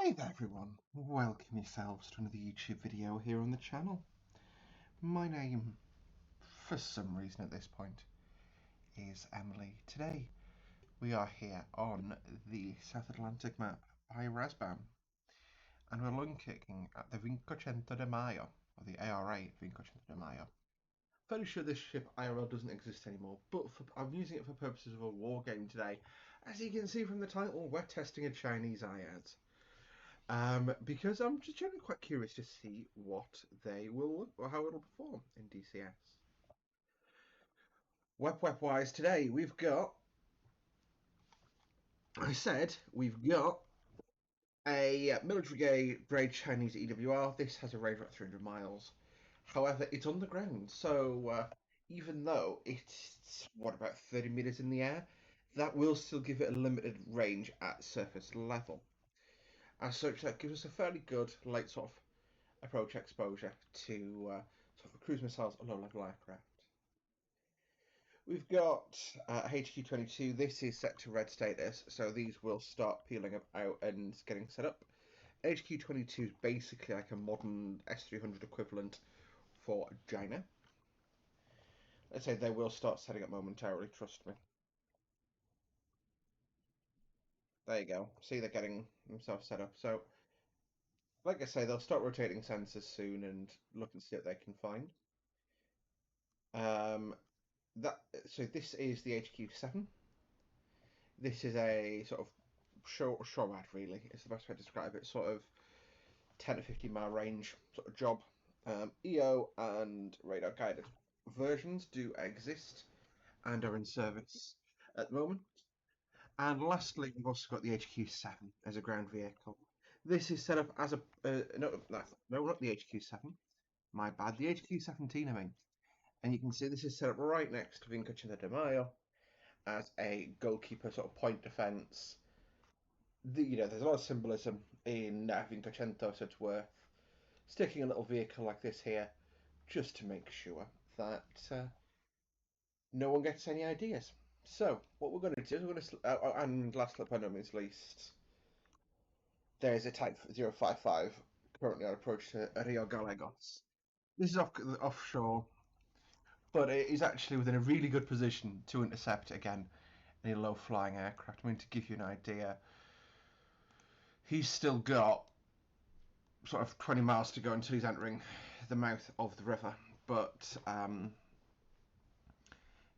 Hey there everyone, welcome yourselves to another YouTube video here on the channel. My name, for some reason at this point, is Emily. Today we are here on the South Atlantic map by Resbam, and we're looking at the 500 de Mayo, or the ARA 500 de Mayo. Fairly sure this ship IRL doesn't exist anymore, but I'm using it for purposes of a war game today. As you can see from the title, we're testing a Chinese IADS. Because I'm just generally quite curious to see what they will look or how it'll perform in DCS. Wep wise today we've got, we've got a military grade Chinese EWR. This has a range of about 300 miles. However, it's on the ground, so even though it's about 30 meters in the air, that will still give it a limited range at surface level. As such, that gives us a fairly good light sort of approach exposure to sort of cruise missiles or low-level aircraft. We've got HQ-22. This is set to red status, so these will start peeling out and getting set up. HQ-22 is basically like a modern S300 equivalent for China. Let's say they will start setting up momentarily, trust me. There you go. See, they're getting themselves set up. So, like I say, they'll start rotating sensors soon and look and see what they can find. So this is the HQ-7. This is a sort of shorewad, really. It's the best way to describe it. Sort of 10 to 15 mile range sort of job. EO and radar guided versions do exist and are in service at the moment. And lastly, we've also got the HQ-7 as a ground vehicle. This is set up as a no, not the HQ-7. My bad, the HQ-17. I mean. And you can see this is set up right next to 500 de Mayo as a goalkeeper sort of point defence. There's a lot of symbolism in 500, so it's worth sticking a little vehicle like this here just to make sure that no one gets any ideas. So what we're going to do is we're going to, and last but by no means least, there's a Type 055 currently on approach to Rio Gallegos. This is offshore, but it is actually within a really good position to intercept, again, any low-flying aircraft. I mean, to give you an idea, he's still got sort of 20 miles to go until he's entering the mouth of the river. But,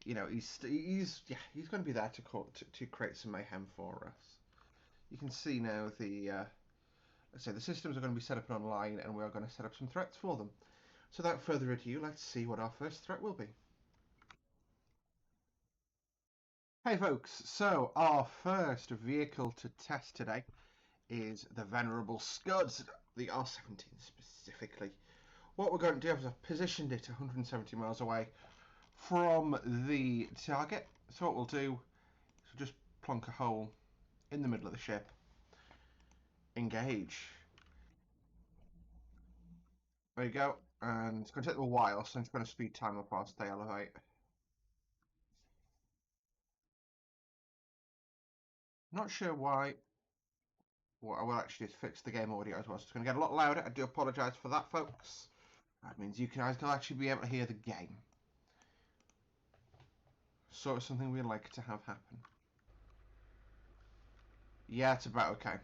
he's going to be there to create some mayhem for us. You can see now let's say the systems are going to be set up online, and we're going to set up some threats for them. So without further ado, let's see what our first threat will be. Hey folks, so our first vehicle to test today is the venerable Scuds, the R17 specifically. What we're going to do is I've positioned it 170 miles away from the target. So what we'll do is we'll just plonk a hole in the middle of the ship, engage. There you go, and it's going to take a while, so I'm just going to speed time up whilst they elevate. Not sure why. What I will actually do is fix the game audio as well, so it's going to get a lot louder. I do apologise for that, folks. That means you guys can actually be able to hear the game. Sort of something we like to have happen. Yeah, it's about okay.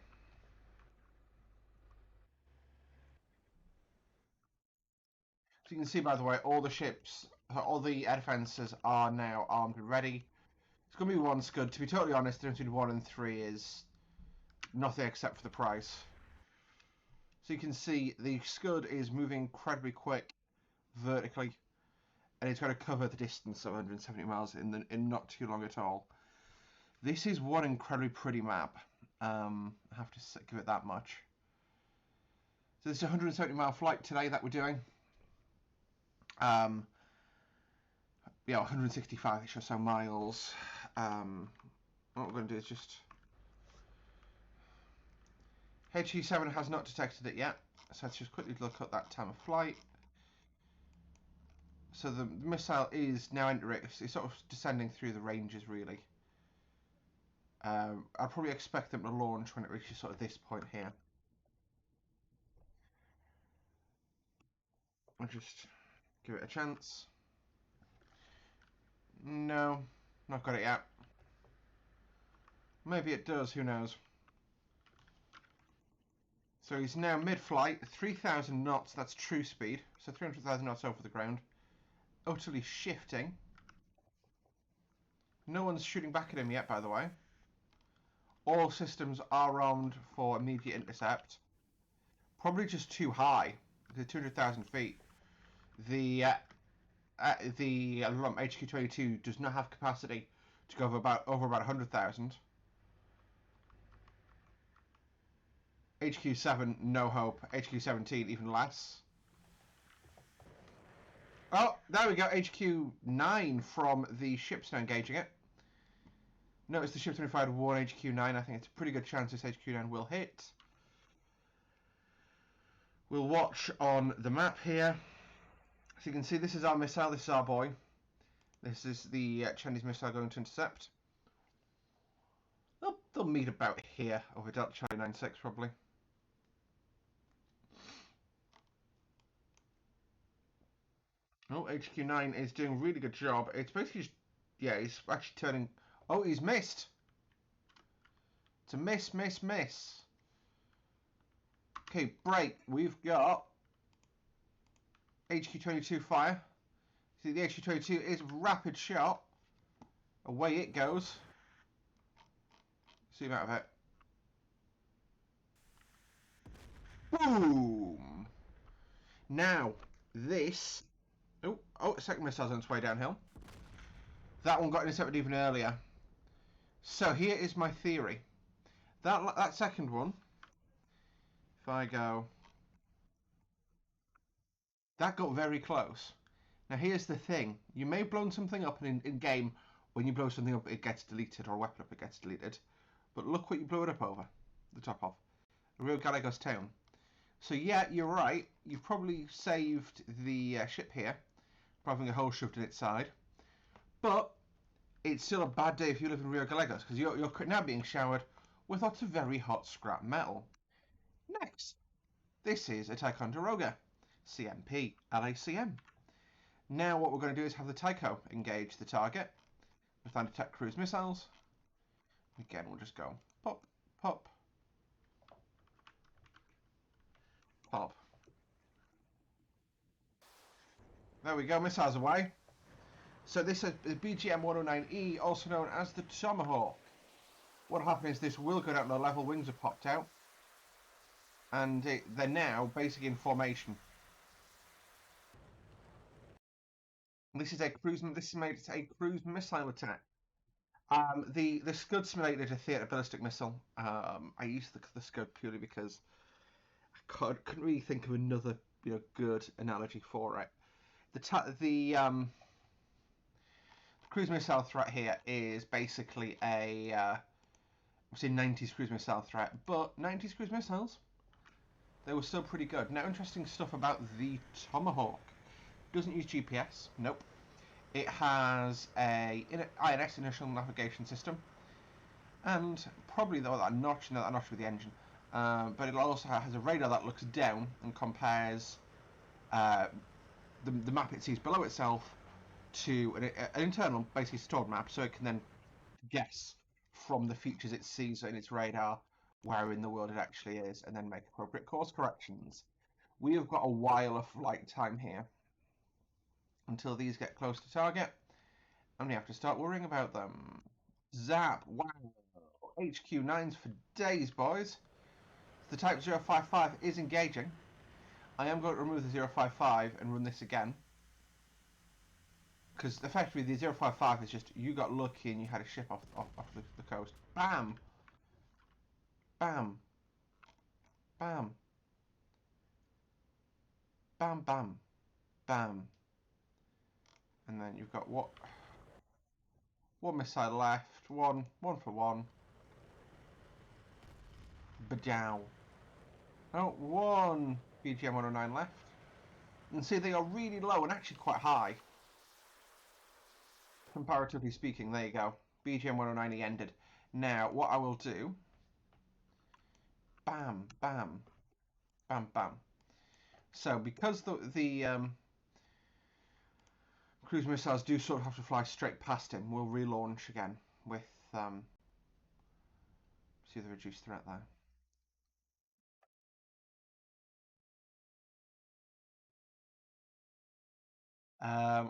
So you can see, by the way, all the ships, all the air defences are now armed and ready. It's going to be one Scud. To be totally honest, the difference between 1 and 3 is nothing except for the price. So you can see the Scud is moving incredibly quick vertically, and it's going to cover the distance of 170 miles in not too long at all. This is one incredibly pretty map. I have to give it that much. So this is a 170 mile flight today that we're doing. Yeah, 165-ish or so miles. What we're going to do is just... HQ-7 has not detected it yet, so let's just quickly look at that time of flight. So the missile is now entering, it's sort of descending through the ranges, really. I'll probably expect them to launch when it reaches sort of this point here. I'll just give it a chance. No, not got it yet. Maybe it does, who knows. So he's now mid-flight, 3,000 knots, that's true speed. So 300,000 knots over the ground. Utterly shifting. No one's shooting back at him yet, by the way. All systems are armed for immediate intercept. Probably just too high. The 200,000 feet. The HQ-22 does not have capacity to go over about 100,000. HQ7, no hope. HQ17, even less. Oh, there we go. HQ9 from the ships now engaging it. Notice the ship's only fired one HQ9. I think it's a pretty good chance this HQ9 will hit. We'll watch on the map here. So you can see this is our missile. This is our boy. This is the Chinese missile going to intercept. They'll meet about here over Delta Charlie 96 probably. Oh, HQ9 is doing a really good job. It's basically just, yeah, he's actually turning... Oh, he's missed! It's a miss, miss, miss. Okay, break. We've got HQ-22 fire. See, the HQ-22 is rapid shot. Away it goes. Zoom out of it. Boom! Now, this... Oh, a second missile's on its way downhill. That one got intercepted even earlier. So here is my theory. That second one, if I go... That got very close. Now here's the thing. You may have blown something up, and in game, when you blow something up, it gets deleted, or a weapon up, it gets deleted. But look what you blew it up over. The top of. Rio Gallegos town. So yeah, you're right. You've probably saved the ship here, having a hole shoved in its side. But it's still a bad day if you live in Rio Gallegos, because you're now being showered with lots of very hot scrap metal. Next, this is a Ticonderoga, CMP, LACM. Now what we're going to do is have the Tycho engage the target with anti-tank cruise missiles. Again, we'll just go pop, pop, pop. There we go, missiles away. So this is the BGM-109E, also known as the Tomahawk. What happened is this will go down to a level, wings have popped out, and they're now basically in formation. This is a cruise. This is made a cruise missile attack. The Scud simulated a theatre ballistic missile. I used the Scud purely because I couldn't really think of another good analogy for it. The cruise missile threat here is basically a I'd say 90s cruise missile threat, but 90s cruise missiles, they were still pretty good. Now, interesting stuff about the Tomahawk. Doesn't use GPS. Nope. It has a IADS, initial navigation system, and probably that notch with the engine. But it also has a radar that looks down and compares the map it sees below itself to an internal, basically stored map, so it can then guess from the features it sees in its radar where in the world it actually is, and then make appropriate course corrections. We have got a while of flight time here until these get close to target, and we have to start worrying about them. Zap! Wow! HQ9s for days, boys. The Type 055 is engaging. I am going to remove the 055 and run this again, because effectively the 055 is just, you got lucky and you had a ship off the coast. Bam! Bam! Bam! Bam, bam, bam. And then you've got one missile left, one for one. Badow. Oh, one BGM-109 left. And see, they are really low and actually quite high. Comparatively speaking, there you go. BGM-109 ended. Now, what I will do... Bam, bam, bam, bam. So because the cruise missiles do sort of have to fly straight past him, we'll relaunch again with see the reduced threat there.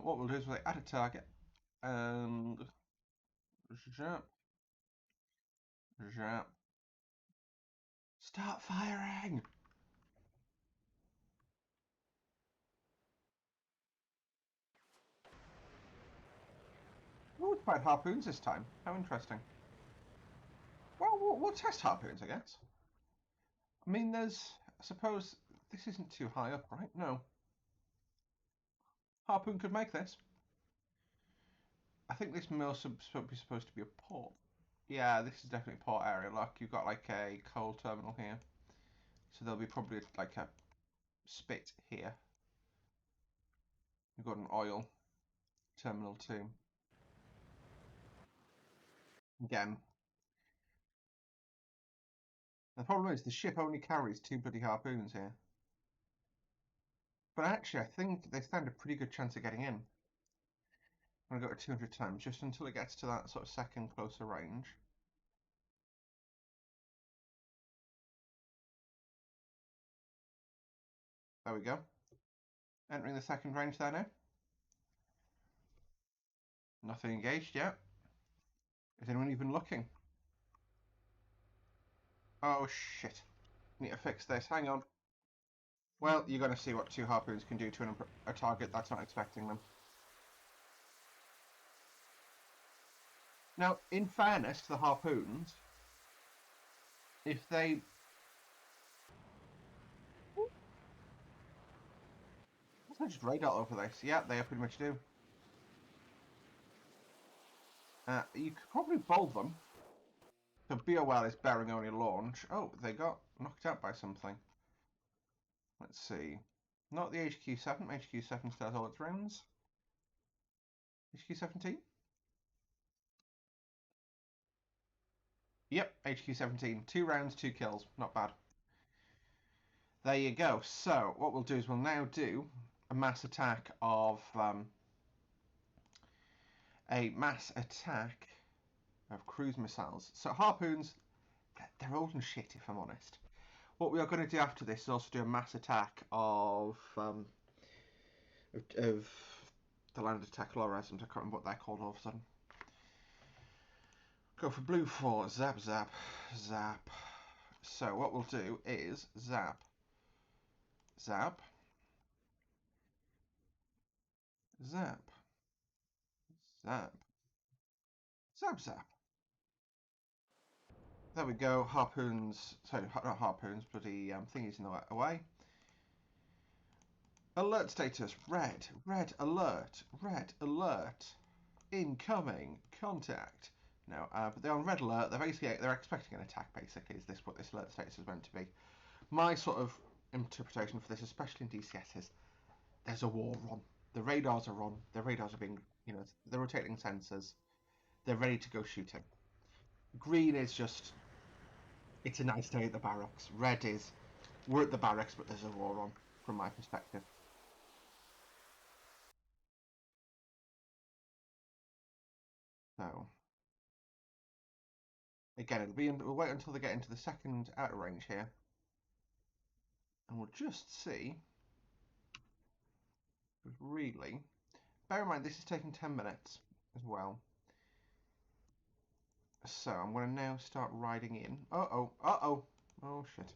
What we'll do is we'll add a target and jump, jump, start firing. Oh, it's fired harpoons this time. How interesting. Well, we'll test harpoons, I guess. I mean, I suppose this isn't too high up, right? No. Harpoon could make this. I think this may also be supposed to be a port. Yeah, this is definitely a port area. Look, you've got like a coal terminal here. So there'll be probably like a spit here. You've got an oil terminal too. Again. The problem is the ship only carries 2 bloody harpoons here. But actually, I think they stand a pretty good chance of getting in. I'm going to go to 200 times, just until it gets to that sort of second closer range. There we go. Entering the second range there now. Nothing engaged yet. Is anyone even looking? Oh shit. Need to fix this. Hang on. Well, you're going to see what 2 harpoons can do to a target that's not expecting them. Now, in fairness to the harpoons, if they... They just radar over this. Yeah, they pretty much do. You could probably bowl them. The BOL is bearing only launch. Oh, they got knocked out by something. Let's see. Not the HQ-7. HQ-7 still has all its rounds. HQ-17? Yep, HQ-17. 2 rounds, 2 kills. Not bad. There you go. So, what we'll do is we'll now do a mass attack of... cruise missiles. So, harpoons, they're old and shit, if I'm honest. What we are going to do after this is also do a mass attack of the land attack Lorazms. I can't remember what they're called all of a sudden. Go for blue 4, zap, zap, zap. So what we'll do is zap, zap, zap, zap, zap, zap. There we go. Harpoons, sorry, not harpoons, bloody thingies in the way. Alert status, red, red alert, red alert, incoming, contact. No, but they're on red alert. They're expecting an attack. Basically, is this what this alert status is meant to be? My sort of interpretation for this, especially in DCS, is there's a war on. The radars are on. The radars are being, the rotating sensors. They're ready to go shooting. Green is just, it's a nice day at the barracks. Red is, we're at the barracks, but there's a war on, from my perspective. So, again, we'll wait until they get into the second outer range here. And we'll just see. Really, bear in mind this is taking 10 minutes as well. So I'm going to now start riding in. Uh-oh, uh-oh. Oh, shit.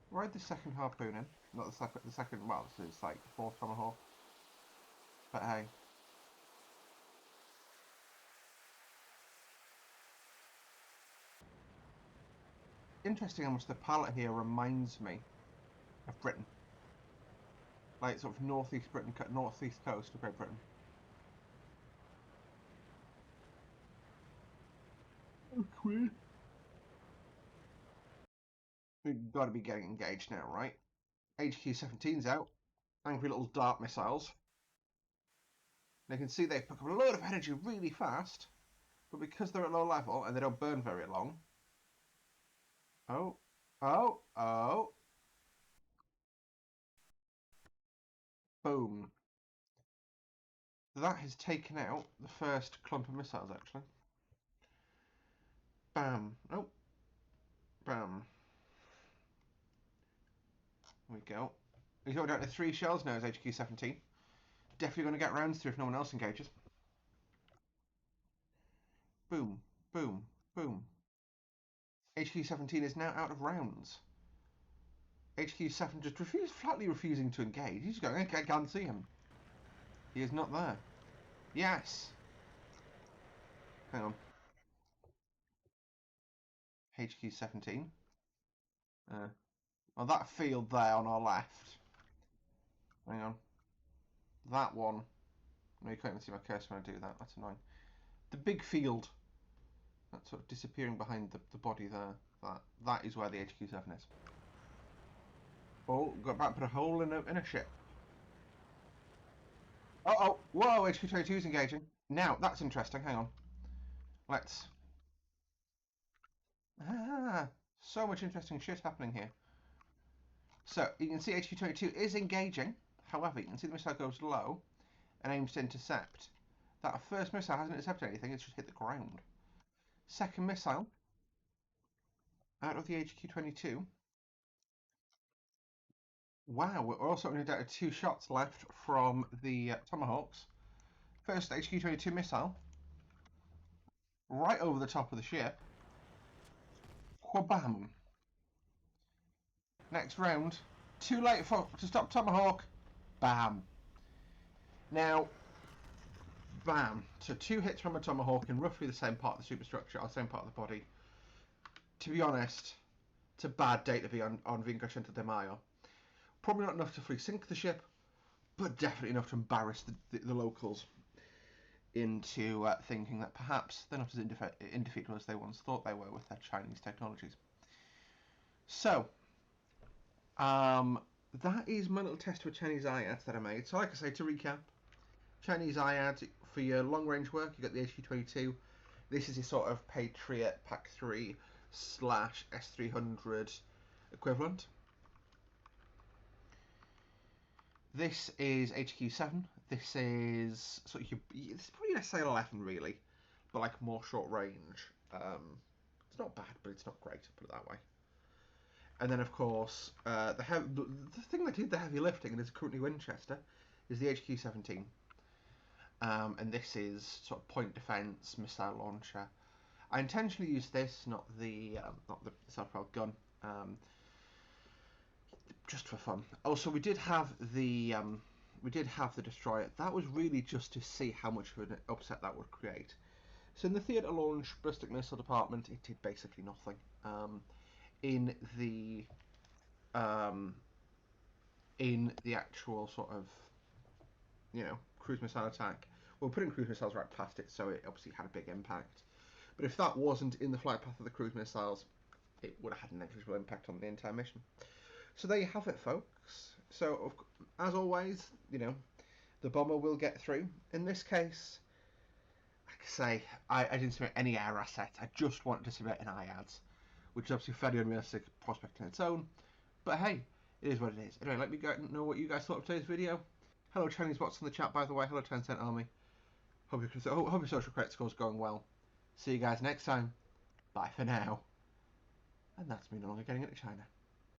Ride the second harpoon in. Not the second, well, it's like the 4th tomahawk. But hey. Interesting how much the palette here reminds me of Britain. Like sort of northeast Britain, northeast coast of Great Britain. Okay. We've got to be getting engaged now, right? HQ-17's out. Angry little dart missiles. They can see they pick up a load of energy really fast, but because they're at low level and they don't burn very long. Oh, oh, oh. Boom. That has taken out the first clump of missiles, actually. Bam. Oh. Bam. There we go. He's got down to 3 shells now as HQ-17. Definitely going to get rounds through if no one else engages. Boom. Boom. Boom. HQ-17 is now out of rounds. HQ-7 just flatly refusing to engage. He's going, I can't see him. He is not there. Yes. Hang on. HQ-17. Well, that field there on our left. Hang on. That one. No, you can't even see my cursor when I do that. That's annoying. The big field. That's sort of disappearing behind the body there. That is where the HQ-7 is. Oh, got back, put a hole in a ship. Oh, whoa, HQ-22 is engaging. Now, that's interesting. Hang on. Let's... so much interesting shit happening here. So, you can see HQ-22 is engaging. However, you can see the missile goes low and aims to intercept. That first missile hasn't intercepted anything, it's just hit the ground. Second missile, out of the HQ-22. Wow, we're also only down to 2 shots left from the Tomahawks. First HQ-22 missile, right over the top of the ship. Whabam. Next round, too late to stop Tomahawk. Bam. Now, bam. So 2 hits from a Tomahawk in roughly the same part of the superstructure, or same part of the body. To be honest, it's a bad day to be on Vingacento de Mayo. Probably not enough to fully sink the ship, but definitely enough to embarrass the locals into thinking that perhaps they're not as indefeatable as they once thought they were with their Chinese technologies. So, that is my little test with Chinese IADS that I made. So like I say, to recap, Chinese IADS, for your long-range work, you've got the HQ-22. This is your sort of Patriot Pack 3 / S300 equivalent. This is HQ-7. This is sort of it's probably an SAL-11 really, but like more short range. It's not bad, but it's not great, put it that way. And then of course, the thing that did the heavy lifting and is currently Winchester is the HQ-17. And this is sort of point defense missile launcher. I intentionally used this, not the self-propelled gun, just for fun. Also, we did have the destroyer. That was really just to see how much of an upset that would create. So in the theatre launch ballistic missile department, it did basically nothing. In the actual sort of, cruise missile attack, we're putting cruise missiles right past it, so it obviously had a big impact. But if that wasn't in the flight path of the cruise missiles, it would have had a negligible impact on the entire mission. So there you have it, folks. So, as always, the bomber will get through. In this case, like I say, I didn't submit any air assets. I just wanted to submit an IADS, which is obviously a fairly unrealistic prospect in its own. But hey, it is what it is. Anyway, let me know what you guys thought of today's video. Hello Chinese bots in the chat, by the way. Hello Tencent Army. Hope your social credit score's going well. See you guys next time. Bye for now. And that's me no longer getting into China.